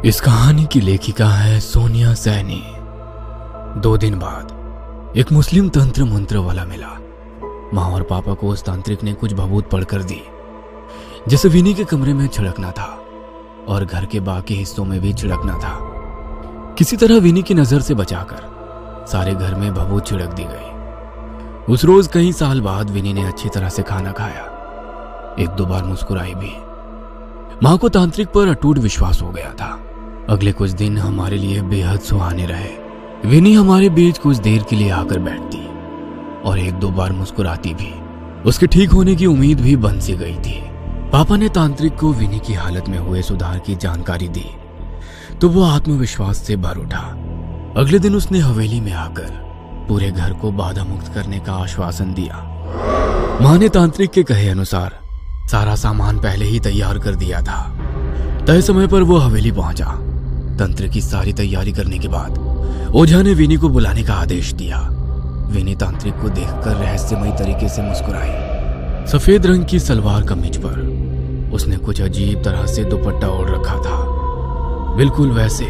इस कहानी की लेखिका है सोनिया सैनी। 2 दिन बाद एक मुस्लिम तंत्र मंत्र वाला मिला। माँ और पापा को उस तांत्रिक ने कुछ भभूत पढ़कर दी, जिसे विनी के कमरे में छिड़कना था और घर के बाकी हिस्सों में भी छिड़कना था। किसी तरह विनी की नजर से बचाकर सारे घर में भभूत छिड़क दी गई। उस रोज कई साल बाद विनी ने अच्छी तरह से खाना खाया, 1-2 बार मुस्कुराई भी। माँ को तांत्रिक पर अटूट विश्वास हो गया था। अगले कुछ दिन हमारे लिए बेहद सुहाने रहे। विनी हमारे बीच कुछ देर के लिए आकर बैठती और 1-2 बार मुस्कुराती भी। उसके ठीक होने की उम्मीद भी बन सी गई थी। पापा ने तांत्रिक को विनी की हालत में हुए सुधार की जानकारी दी तो वो आत्मविश्वास से भर उठा। अगले दिन उसने हवेली में आकर पूरे घर को बाधा मुक्त करने का आश्वासन दिया। माँ ने तांत्रिक के कहे अनुसार सारा सामान पहले ही तैयार कर दिया था। तय समय पर वो हवेली पहुंचा। तंत्र की सारी तैयारी करने के बाद ओझा ने विनी को बुलाने का आदेश दिया। विनी तांत्रिक को देखकर रहस्यमयी तरीके से मुस्कुराई। सफेद रंग की सलवार कमीज पर उसने कुछ अजीब तरह से दुपट्टा ओढ़ रखा था, बिल्कुल वैसे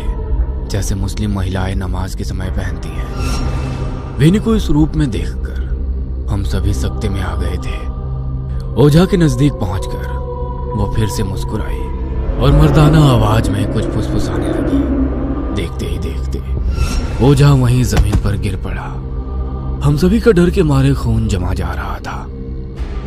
जैसे मुस्लिम महिलाएं नमाज के समय पहनती हैं। विनी को इस रूप में देखकर हम सभी सकते में आ गए थे। ओझा के नजदीक पहुंचकर वो फिर से मुस्कुराई और मर्दाना आवाज में कुछ फुसफुसाने लगी। देखते ही देखते ओझा वहीं जमीन पर गिर पड़ा। हम सभी का डर के मारे खून जमा जा रहा था।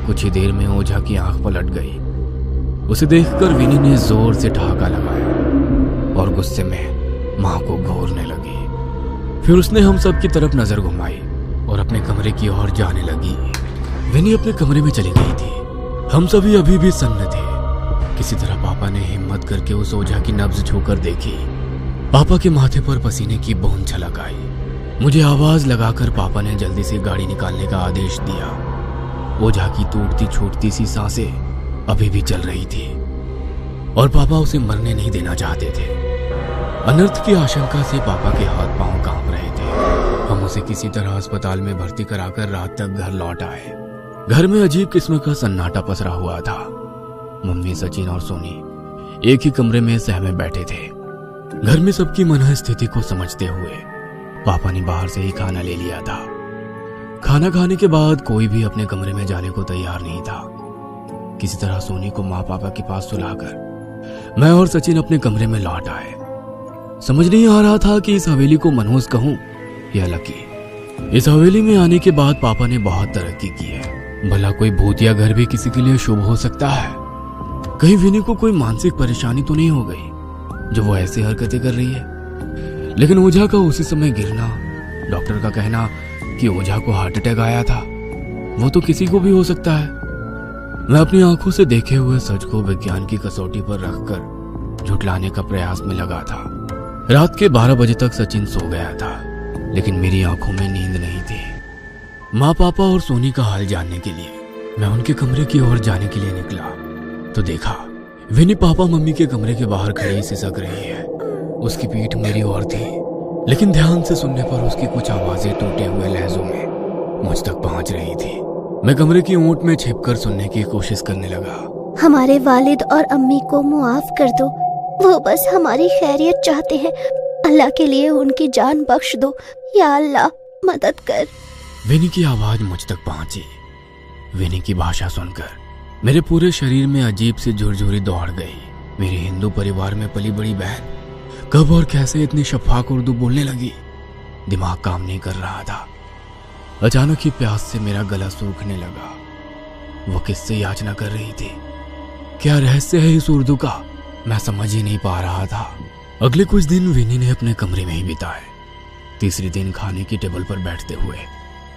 कुछ ही देर में ओझा की आंख पलट गई। उसे देखकर विनी ने जोर से ठहाका लगाया और गुस्से में मां को घूरने लगी। फिर उसने हम सब की तरफ नजर घुमाई और अपने कमरे की ओर जाने लगी। विनी अपने कमरे में चली गई थी। हम सभी अभी भी सन्न थे। किसी तरह पापा ने हिम्मत करके उस ओझा की नब्ज छूकर देखी। पापा के माथे पर पसीने की बूंद छलक आई। मुझे आवाज लगाकर पापा ने जल्दी से गाड़ी निकालने का आदेश दिया। ओझा की टूटती छूटती सी सांसें अभी भी चल रही थी और पापा उसे मरने नहीं देना चाहते थे। अनर्थ की आशंका से पापा के हाथ पांव कांप रहे थे। हम उसे किसी तरह अस्पताल में भर्ती कराकर रात तक घर लौट आए। घर में अजीब किस्म का सन्नाटा पसरा हुआ था। मम्मी, सचिन और सोनी एक ही कमरे में सहमे बैठे थे। घर में सबकी मनःस्थिति को समझते हुए पापा ने बाहर से ही खाना ले लिया था। खाना खाने के बाद कोई भी अपने कमरे में जाने को तैयार नहीं था। किसी तरह सोनी को माँ पापा के पास सुलाकर मैं और सचिन अपने कमरे में लौट आए। समझ नहीं आ रहा था कि इस हवेली को मनहूस कहूं या लकी। इस हवेली में आने के बाद पापा ने बहुत तरक्की की है। भला कोई भूतिया घर भी किसी के लिए शुभ हो सकता है। कहीं विनी को कोई मानसिक परेशानी तो नहीं हो गई जो वो ऐसी हरकतें कर रही है। लेकिन ओझा का उसी समय गिरना, डॉक्टर का कहना कि ओझा को हार्ट अटैक आया था, वो तो किसी को भी हो सकता है। मैं अपनी आंखों से देखे हुए सच को विज्ञान की कसौटी पर रखकर झुठलाने का प्रयास में लगा था। रात के 12 बजे तक सचिन सो गया था, लेकिन मेरी आंखों में नींद नहीं थी। माँ, पापा और सोनी का हाल जानने के लिए मैं उनके कमरे की ओर जाने के लिए निकला तो देखा विनी पापा मम्मी के कमरे के बाहर खड़ी सिसक रही है। उसकी पीठ मेरी ओर थी, लेकिन ध्यान से सुनने पर उसकी कुछ आवाजें टूटे हुए लहजों में मुझ तक पहुंच रही थी। मैं कमरे की ओट में छिपकर सुनने की कोशिश करने लगा। हमारे वालिद और अम्मी को मुआफ कर दो, वो बस हमारी खैरियत चाहते हैं। अल्लाह के लिए उनकी जान बख्श दो, या अल्लाह मदद कर। विनी की आवाज मुझ तक पहुंची। विनी की भाषा सुनकर मेरे पूरे शरीर में अजीब सी झुरझुरी दौड़ गई। मेरे हिंदू परिवार में पली बड़ी बहन कब और कैसे इतनी शफाक उर्दू बोलने लगी, दिमाग काम नहीं कर रहा था। अचानक ही प्यास से मेरा गला सूखने लगा। वो किससे याचना कर रही थी? क्या रहस्य है इस उर्दू का? मैं समझ ही नहीं पा रहा था। अगले कुछ दिन विनी ने अपने कमरे में ही बिताए। तीसरे दिन खाने की टेबल पर बैठते हुए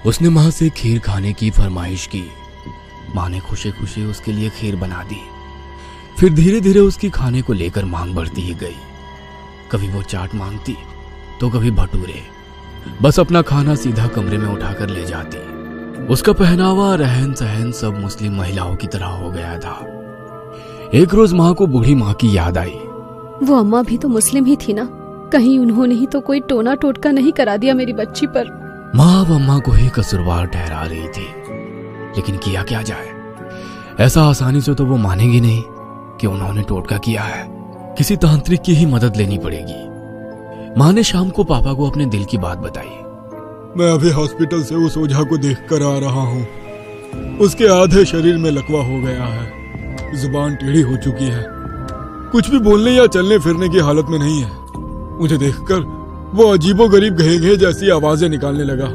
उसने माँ से खीर खाने की फरमाइश की। माँ ने खुशी खुशी उसके लिए खीर बना दी। फिर धीरे धीरे उसकी खाने को लेकर मांग बढ़ती ही गई। कभी वो चाट मांगती तो कभी भटूरे। बस अपना खाना सीधा कमरे में उठाकर ले जाती। उसका पहनावा, रहन सहन सब मुस्लिम महिलाओं की तरह हो गया था। एक रोज माँ को बूढ़ी माँ की याद आई। वो अम्मा भी तो मुस्लिम ही थी ना, कहीं उन्होंने ही तो कोई टोना टोटका नहीं करा दिया मेरी बच्ची पर। माँ अब अम्मा को ही कसूरवार ठहरा रही थी, लेकिन किया क्या जाए। ऐसा आसानी से तो वो मानेगी नहीं कि उन्होंने टोटका किया है। किसी तांत्रिक की ही मदद लेनी पड़ेगी। माँ ने शाम को पापा को अपने दिल की बात बताई। मैं अभी हॉस्पिटल से उस ओझा को देख कर आ रहा हूँ। उसके आधे शरीर में लकवा हो गया है, जुबान टेढ़ी हो चुकी है, कुछ भी बोलने या चलने फिरने की हालत में नहीं है। मुझे देखकर वो अजीबोगरीब घेघे जैसी आवाजें निकालने लगा।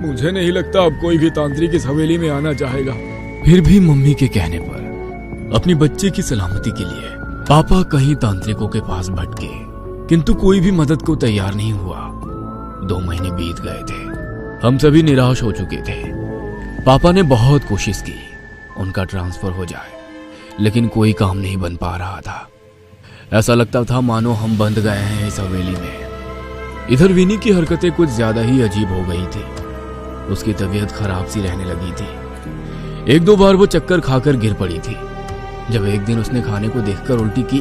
मुझे नहीं लगता अब कोई भी तांत्रिक इस हवेली में आना चाहेगा। फिर भी मम्मी के कहने पर अपनी बच्चे की सलामती के लिए पापा कहीं तांत्रिकों के पास भटके, किंतु कोई भी मदद को तैयार नहीं हुआ। 2 महीने बीत गए थे। हम सभी निराश हो चुके थे। पापा ने बहुत कोशिश की उनका ट्रांसफर हो जाए, लेकिन कोई काम नहीं बन पा रहा था। ऐसा लगता था मानो हम बंद गए हैं इस हवेली में। इधर विनी की हरकतें कुछ ज्यादा ही अजीब हो गई थी। उसकी तबीयत खराब सी रहने लगी थी। 1-2 बार वो चक्कर खाकर गिर पड़ी थी। जब एक दिन उसने खाने को देखकर उल्टी की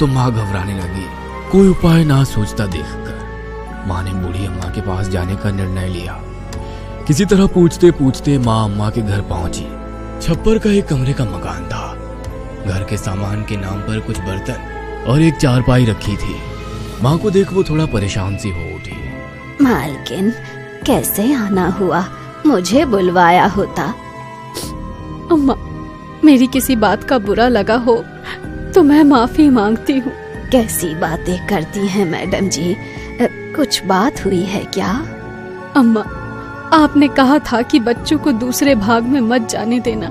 तो माँ घबराने लगी। कोई उपाय ना सोचता देखकर माँ ने बूढ़ी अम्मा के पास जाने का निर्णय लिया। किसी तरह पूछते पूछते माँ अम्मा के घर पहुंची। छप्पर का एक कमरे का मकान था। घर के सामान के नाम पर कुछ बर्तन और एक चारपाई रखी थी। माँ को देख वो थोड़ा परेशान सी हो उठी। मालकिन, कैसे आना हुआ? मुझे बुलवाया होता। अम्मा, मेरी किसी बात का बुरा लगा हो तो मैं माफी मांगती हूँ। कैसी बातें करती हैं मैडम जी? कुछ बात हुई है क्या? अम्मा, आपने कहा था कि बच्चों को दूसरे भाग में मत जाने देना,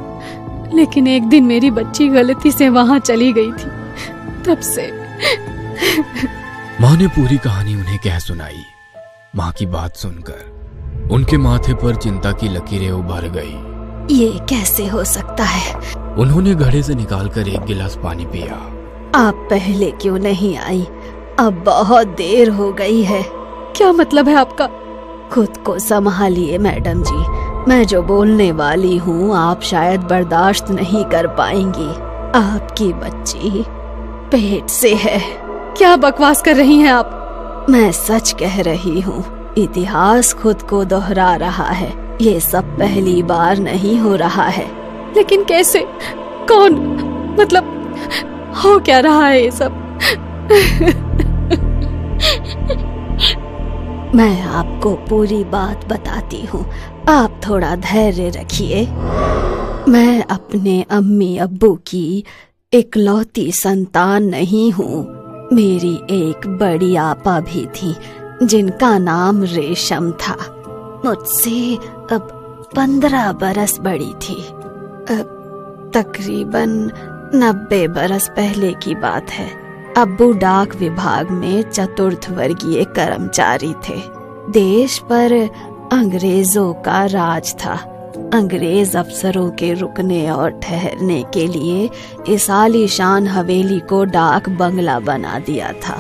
लेकिन एक दिन मेरी बच्ची गलती से वहाँ चली गई थी। तब से माँ ने पूरी कहानी उन्हें कह सुनाई। माँ की बात सुनकर उनके माथे पर चिंता की लकीरें उभर गई। ये कैसे हो सकता है? उन्होंने घड़े से निकालकर एक गिलास पानी पिया। आप पहले क्यों नहीं आई? अब बहुत देर हो गई है। क्या मतलब है आपका? खुद को संभालिए मैडम जी। मैं जो बोलने वाली हूँ आप शायद बर्दाश्त नहीं कर पाएंगी। आपकी बच्ची पेट से है। क्या बकवास कर रही हैं आप? मैं सच कह रही हूँ। इतिहास खुद को दोहरा रहा है। ये सब पहली बार नहीं हो रहा है। लेकिन कैसे? कौन? मतलब हो क्या रहा है ये सब? मैं आपको पूरी बात बताती हूँ, आप थोड़ा धैर्य रखिए। मैं अपने अम्मी अब्बू की इकलौती संतान नहीं हूँ। मेरी एक बड़ी आपा भी थी जिनका नाम रेशम था। मुझसे अब 15 बरस बड़ी थी। तकरीबन 90 बरस पहले की बात है। अब्बू डाक विभाग में चतुर्थ वर्गीय कर्मचारी थे। देश पर अंग्रेजों का राज था। अंग्रेज अफसरों के रुकने और ठहरने के लिए इस आलीशान हवेली को डाक बंगला बना दिया था,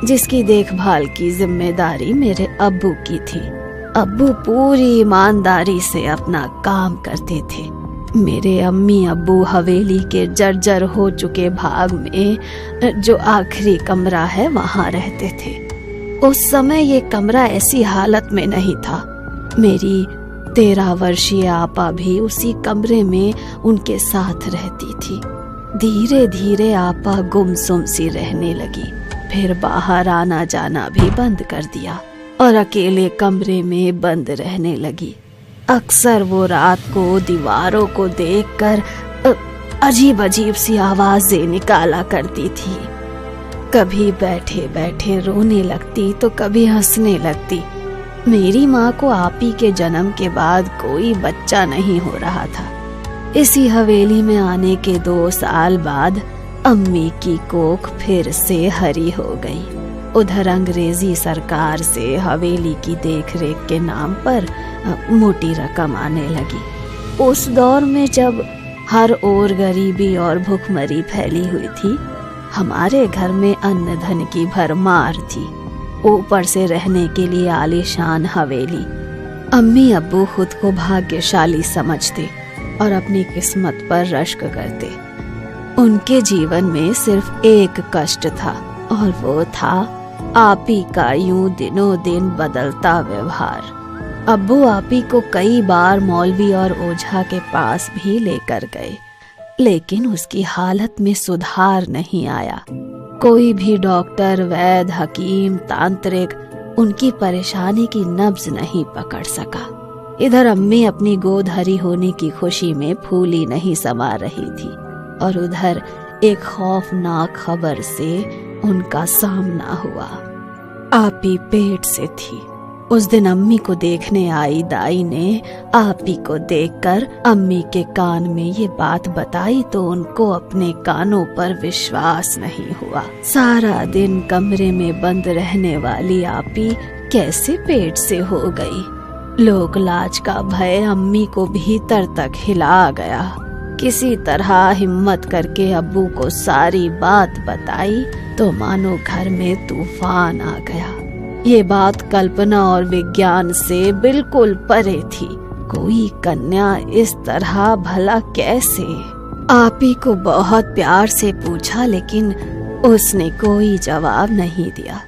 जिसकी देखभाल की जिम्मेदारी मेरे अब्बू की थी। अब्बू पूरी ईमानदारी से अपना काम करते थे। मेरे अम्मी अब्बू हवेली के जर्जर हो चुके भाग में जो आखिरी कमरा है वहाँ रहते थे। उस समय ये कमरा ऐसी हालत में नहीं था। मेरी 13 वर्षीय आपा भी उसी कमरे में उनके साथ रहती थी। धीरे धीरे आपा गुमसुम सी रहने लगी। फिर बाहर आना जाना भी बंद कर दिया और अकेले कमरे में बंद रहने लगी। अक्सर वो रात को दीवारों को देखकर अजीब अजीब सी आवाजें निकाला करती थी। कभी बैठे बैठे रोने लगती तो कभी हंसने लगती। मेरी माँ को आपी के जन्म के बाद कोई बच्चा नहीं हो रहा था। इसी हवेली में आने के 2 साल बाद अम्मी की कोख फिर से हरी हो गई। उधर अंग्रेजी सरकार से हवेली की देखरेख के नाम पर मोटी रकम आने लगी। उस दौर में जब हर ओर गरीबी और भूखमरी फैली हुई थी, हमारे घर में अन्न धन की भरमार थी। ऊपर से रहने के लिए आलीशान हवेली। अम्मी अब्बू खुद को भाग्यशाली समझते और अपनी किस्मत पर रश्क करते। उनके जीवन में सिर्फ एक कष्ट था और वो था आपी का यूं दिनों दिन बदलता व्यवहार। अब्बू आपी को कई बार मौलवी और ओझा के पास भी लेकर गए, लेकिन उसकी हालत में सुधार नहीं आया। कोई भी डॉक्टर, वैद्य, हकीम, तांत्रिक उनकी परेशानी की नब्ज नहीं पकड़ सका। इधर अम्मी अपनी गोद हरी होने की खुशी में फूली नहीं समा रही थी और उधर एक खौफनाक खबर से उनका सामना हुआ। आपी पेट से थी। उस दिन अम्मी को देखने आई दाई ने आपी को देखकर अम्मी के कान में ये बात बताई तो उनको अपने कानों पर विश्वास नहीं हुआ। सारा दिन कमरे में बंद रहने वाली आपी कैसे पेट से हो गई। लोक लाज का भय अम्मी को भीतर तक हिला गया। किसी तरह हिम्मत करके अब्बू को सारी बात बताई तो मानो घर में तूफान आ गया। ये बात कल्पना और विज्ञान से बिल्कुल परे थी। कोई कन्या इस तरह भला कैसे? आपी को बहुत प्यार से पूछा लेकिन उसने कोई जवाब नहीं दिया।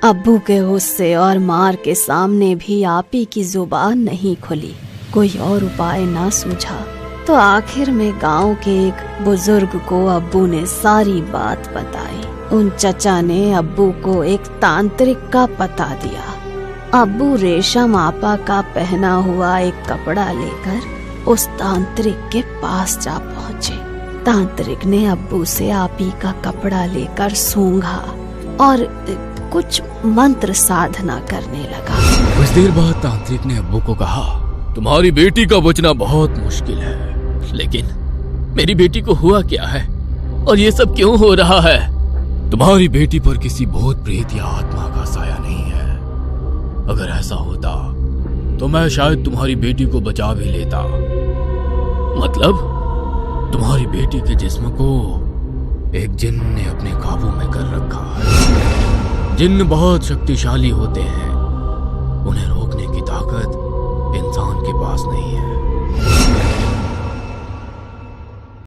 अब्बू के गुस्से और मार के सामने भी आपी की जुबान नहीं खुली। कोई और उपाय ना सूझा तो आखिर में गांव के एक बुजुर्ग को अब्बू ने सारी बात बताई। उन चचा ने अब्बू को एक तांत्रिक का पता दिया। अब्बू रेशम आपा का पहना हुआ एक कपड़ा लेकर उस तांत्रिक के पास जा पहुँचे। तांत्रिक ने अब्बू से आपी का कपड़ा लेकर सूंघा और कुछ मंत्र साधना करने लगा। कुछ देर बाद तांत्रिक ने अब्बू को कहा, तुम्हारी बेटी का बचना बहुत मुश्किल है, लेकिन मेरी बेटी को हुआ क्या है और ये सब क्यों हो रहा है? तुम्हारी बेटी पर किसी भूत प्रेत या आत्मा का साया नहीं है। अगर ऐसा होता तो मैं शायद तुम्हारी बेटी को बचा भी लेता। मतलब तुम्हारी बेटी के जिस्म को एक जिन्न ने अपने काबू में कर रखा है। जिन्न बहुत शक्तिशाली होते हैं